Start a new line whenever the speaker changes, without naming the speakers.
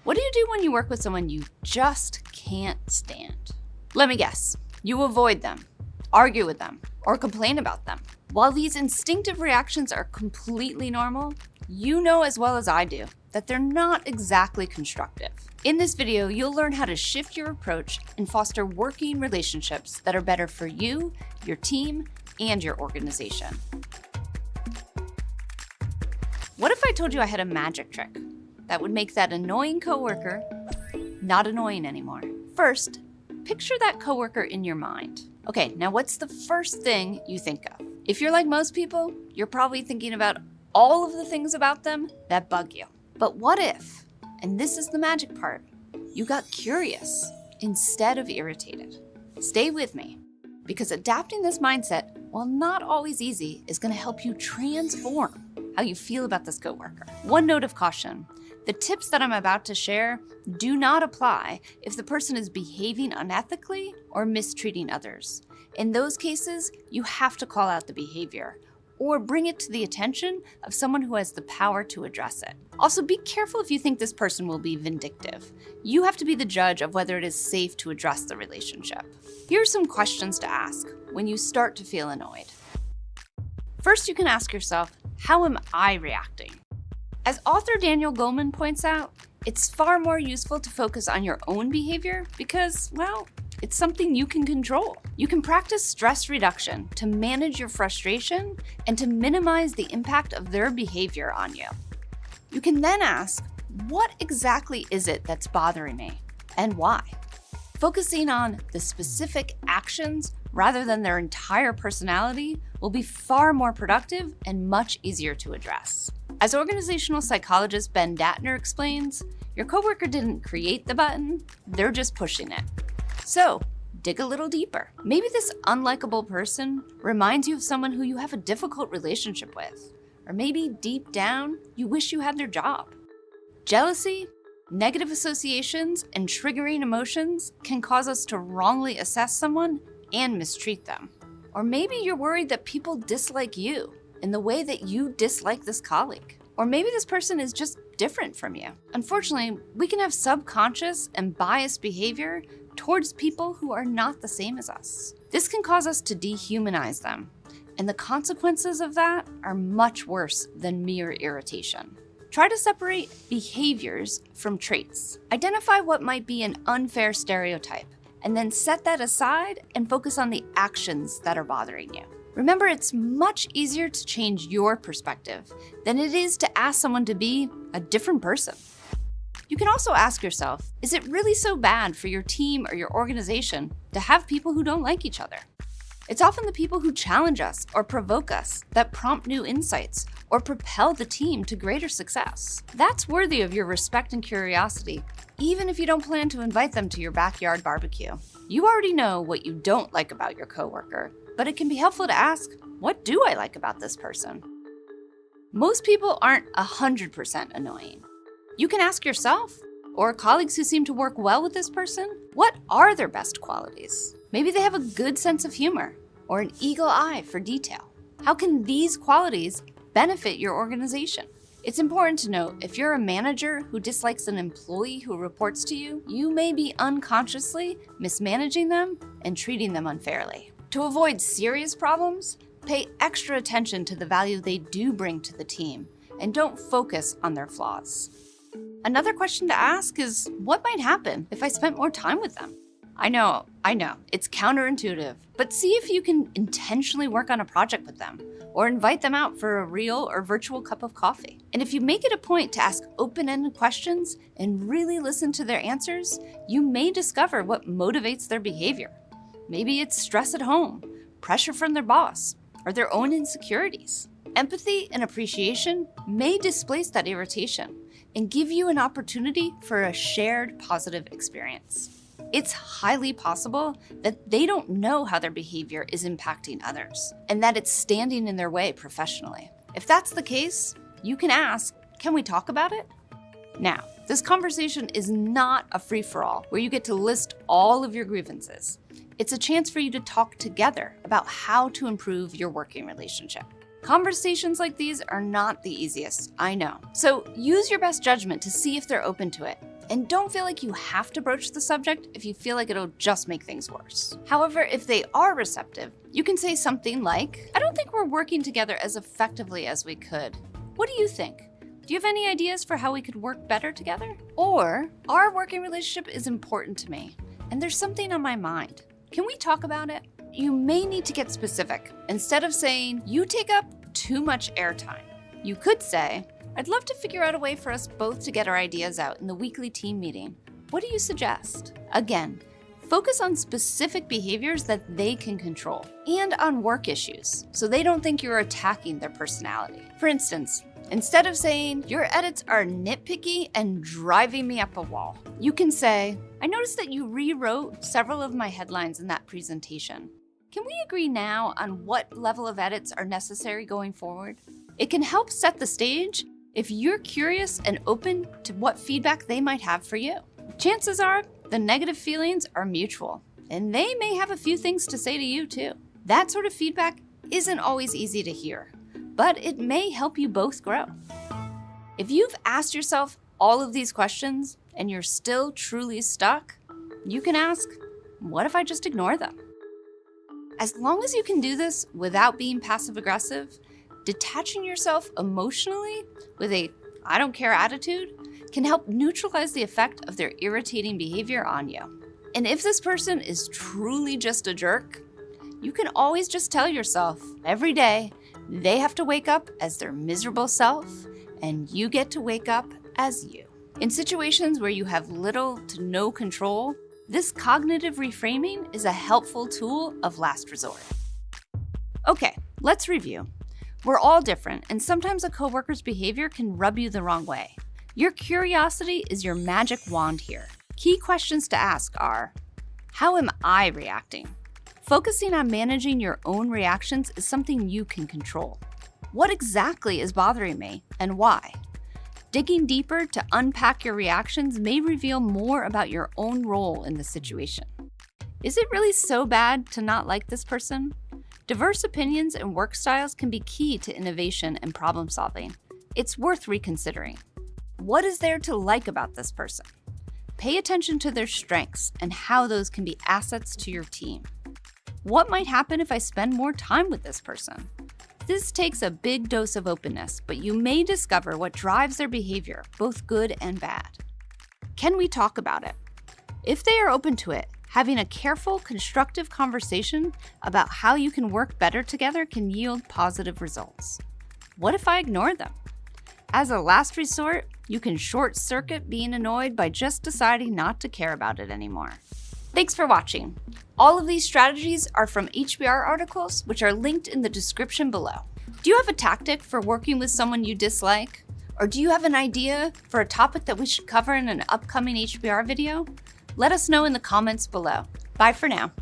What do you do when you work with someone you just can't stand? Let me guess, you avoid them, argue with them, or complain about them. While these instinctive reactions are completely normal, you know as well as I do that they're not exactly constructive. In this video, you'll learn how to shift your approach and foster working relationships that are better for you, your team, and your organization. What if I told you I had a magic trick that would make that annoying coworker not annoying anymore? First, picture that coworker in your mind. Okay, now what's the first thing you think of? If you're like most people, you're probably thinking about all of the things about them that bug you. But what if, and this is the magic part, you got curious instead of irritated? Stay with me, because adapting this mindset, while not always easy, is going to help you transform how you feel about this coworker. One note of caution: the tips that I'm about to share do not apply if the person is behaving unethically or mistreating others. In those cases, you have to call out the behavior or bring it to the attention of someone who has the power to address it. Also, be careful if you think this person will be vindictive. You have to be the judge of whether it is safe to address the relationship. Here are some questions to ask when you start to feel annoyed. First, you can ask yourself, how am I reacting? As author Daniel Goleman points out, it's far more useful to focus on your own behavior because, well, it's something you can control. You can practice stress reduction to manage your frustration and to minimize the impact of their behavior on you. You can then ask, what exactly is it that's bothering me and why? Focusing on the specific actions rather than their entire personality will be far more productive and much easier to address. As organizational psychologist Ben Datner explains, your coworker didn't create the button, they're just pushing it. So, dig a little deeper. Maybe this unlikable person reminds you of someone who you have a difficult relationship with, or maybe deep down, you wish you had their job. Jealousy, negative associations, and triggering emotions can cause us to wrongly assess someone and mistreat them. Or maybe you're worried that people dislike you in the way that you dislike this colleague. Or maybe this person is just different from you. Unfortunately, we can have subconscious and biased behavior towards people who are not the same as us. This can cause us to dehumanize them, and the consequences of that are much worse than mere irritation. Try to separate behaviors from traits. Identify what might be an unfair stereotype, and then set that aside and focus on the actions that are bothering you. Remember, it's much easier to change your perspective than it is to ask someone to be a different person. You can also ask yourself, is it really so bad for your team or your organization to have people who don't like each other? It's often the people who challenge us or provoke us that prompt new insights or propel the team to greater success. That's worthy of your respect and curiosity, even if you don't plan to invite them to your backyard barbecue. You already know what you don't like about your coworker, but it can be helpful to ask, what do I like about this person? Most people aren't 100% annoying. You can ask yourself, or colleagues who seem to work well with this person, what are their best qualities? Maybe they have a good sense of humor or an eagle eye for detail. How can these qualities benefit your organization? It's important to note, if you're a manager who dislikes an employee who reports to you, you may be unconsciously mismanaging them and treating them unfairly. To avoid serious problems, pay extra attention to the value they do bring to the team and don't focus on their flaws. Another question to ask is, what might happen if I spent more time with them? I know, it's counterintuitive, but see if you can intentionally work on a project with them or invite them out for a real or virtual cup of coffee. And if you make it a point to ask open-ended questions and really listen to their answers, you may discover what motivates their behavior. Maybe it's stress at home, pressure from their boss, or their own insecurities. Empathy and appreciation may displace that irritation and give you an opportunity for a shared positive experience. It's highly possible that they don't know how their behavior is impacting others and that it's standing in their way professionally. If that's the case, you can ask, can we talk about it? Now, this conversation is not a free-for-all where you get to list all of your grievances. It's a chance for you to talk together about how to improve your working relationship. Conversations like these are not the easiest, I know. So use your best judgment to see if they're open to it And don't feel like you have to broach the subject if you feel like it'll just make things worse. However, if they are receptive, you can say something like, I don't think we're working together as effectively as we could. What do you think? Do you have any ideas for how we could work better together? Or, our working relationship is important to me, and there's something on my mind. Can we talk about it? You may need to get specific. Instead of saying, you take up too much airtime, you could say, I'd love to figure out a way for us both to get our ideas out in the weekly team meeting. What do you suggest? Again, focus on specific behaviors that they can control and on work issues, so they don't think you're attacking their personality. For instance, instead of saying, your edits are nitpicky and driving me up a wall, you can say, I noticed that you rewrote several of my headlines in that presentation. Can we agree now on what level of edits are necessary going forward? It can help set the stage if you're curious and open to what feedback they might have for you. Chances are the negative feelings are mutual, and they may have a few things to say to you too. That sort of feedback isn't always easy to hear, but it may help you both grow. If you've asked yourself all of these questions and you're still truly stuck, you can ask, what if I just ignore them? As long as you can do this without being passive-aggressive, detaching yourself emotionally with a I don't care attitude can help neutralize the effect of their irritating behavior on you. And if this person is truly just a jerk, you can always just tell yourself every day they have to wake up as their miserable self and you get to wake up as you. In situations where you have little to no control, this cognitive reframing is a helpful tool of last resort. Okay, let's review. We're all different, and sometimes a coworker's behavior can rub you the wrong way. Your curiosity is your magic wand here. Key questions to ask are, how am I reacting? Focusing on managing your own reactions is something you can control. What exactly is bothering me, and why? Digging deeper to unpack your reactions may reveal more about your own role in the situation. Is it really so bad to not like this person? Diverse opinions and work styles can be key to innovation and problem solving. It's worth reconsidering. What is there to like about this person? Pay attention to their strengths and how those can be assets to your team. What might happen if I spend more time with this person? This takes a big dose of openness, but you may discover what drives their behavior, both good and bad. Can we talk about it? If they are open to it, having a careful, constructive conversation about how you can work better together can yield positive results. What if I ignore them? As a last resort, you can short-circuit being annoyed by just deciding not to care about it anymore. Thanks for watching. All of these strategies are from HBR articles, which are linked in the description below. Do you have a tactic for working with someone you dislike? Or do you have an idea for a topic that we should cover in an upcoming HBR video? Let us know in the comments below. Bye for now.